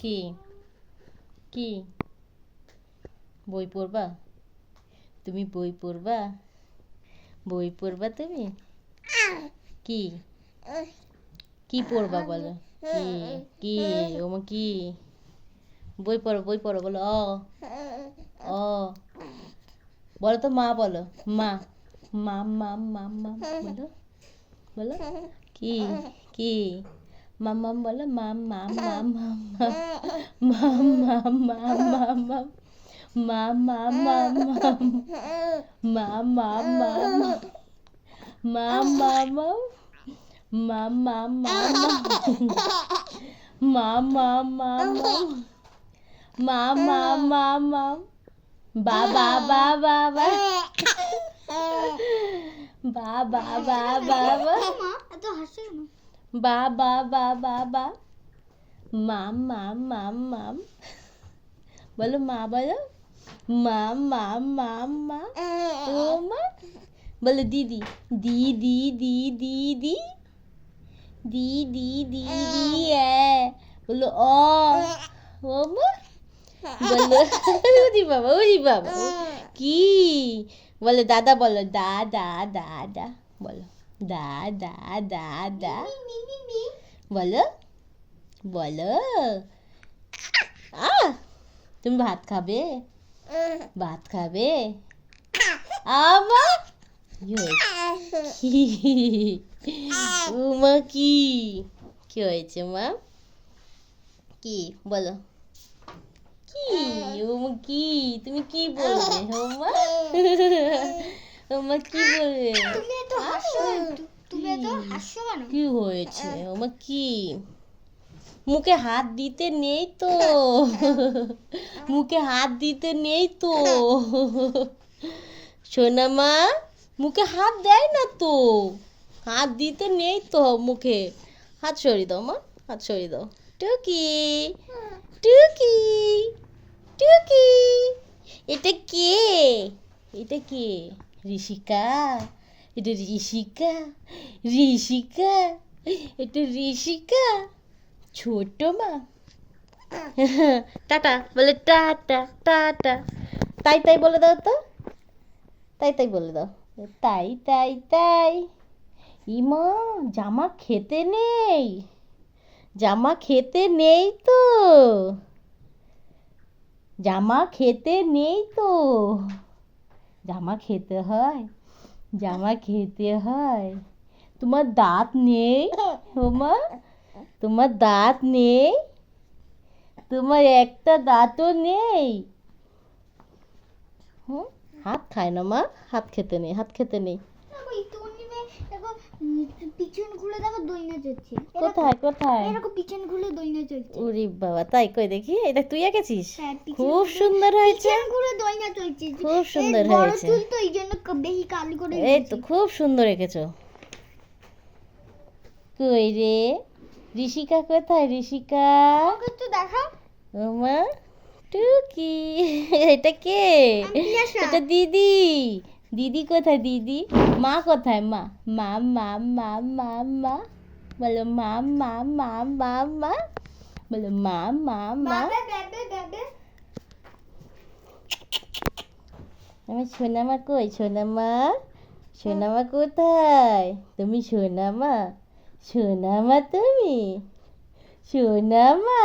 কি কি বই পড়বা? তুমি বই পড়বা? বই পড়বা তুমি? কি কি পড়বা বলো? কি কি ওমা কি বই পড়ো বলো। অ অ বলো তো মা বলো। মা মা মা মা মা বলো বলো। কি কি মাম বলো। মাম মাম মাম মাম মাম মাম মাম মাম মাম মা মা মা মা মা মা মা মা মা মা মা মা মা মা মা মা মা মা মা বা বা বা বা বা বা বা বা বা বা এত হাসি বা বা বা বা বা মাম মাম মাম মাম বলো মা বলো। মাম মাম মাম মা ও মা বলো দিদি দিদি দিদি দি দিদি দিদি বলো অ ও মা বলো উজি বাবা কি বলো দাদা বলো দা দা দা দা বলো দা দা দা দা বলো বলো তুমি ভাত খাবে? ভাত খাবে? আবার মা কি কি হয়েছে মা? কি বলো কি ওমা কি তুমি কি বলবে ওমা? ওমা কি বলবে? কি হয়েছে ওমা? কি মুখে হাত দিতে নেই তো, মুখে হাত দিতে নেই তো সোনা মা, মুখে হাত দেয় না তো, হাত দিতে নেই তো মুখে। হাত সরিয়ে দাও মা, হাত সরিয়ে দাও। টুকি টুকি টুকি এটা কে? এটা কে? ঋষিকা? এটা ঋষিকা? ঋষিকা? এটা ঋষিকা? ছোট মা? টাটা বলে, টাটা টাটা। তাই তাই বলে দাও তো, তাই তাই বলে দাও। তাই তাই তাই। ইমা জামা খেতে নেই, জামা খেতে নেই তো, জামা খেতে নেই তো। জামা খেতে হয়, জামা খেতে হয়। তোমার দাঁত নেই ওমা? তোমার দাঁত নেই? তোমার একটা দাঁতও নেই? হাত খায় না মা, হাত খেতে নেই, হাত খেতে নেই। পিছন ঘুরে দেখো দইনা চলছে। কোথায় কোথায়? এরকম পিছন ঘুরে দইনা চলছে। ওরে বাবা, তাই কই দেখি। এটা তুই এঁকেছিস? খুব সুন্দর হয়েছে। পিছন ঘুরে দইনা চলছে। খুব সুন্দর হয়েছে। বড় চুল তো এই জন্য বেশি কালি করে দিয়েছি। এই তো খুব সুন্দর এঁকেছো। কই রে ঋষিকা কোথায়? ঋষিকা আমাকে একটু দেখাও। ওমা টুকি এটা কে? এটা দিদি। দিদি কোথায়? দিদি মা কোথায়? মা মা মা মা মা মা বলো মা মা মা মা মা বলো মা মা মা। আমার সোনামা কই? সোনামা, সোনামা কোথায়? তুমি সোনামা? সোনামা তুমি? সোনামা।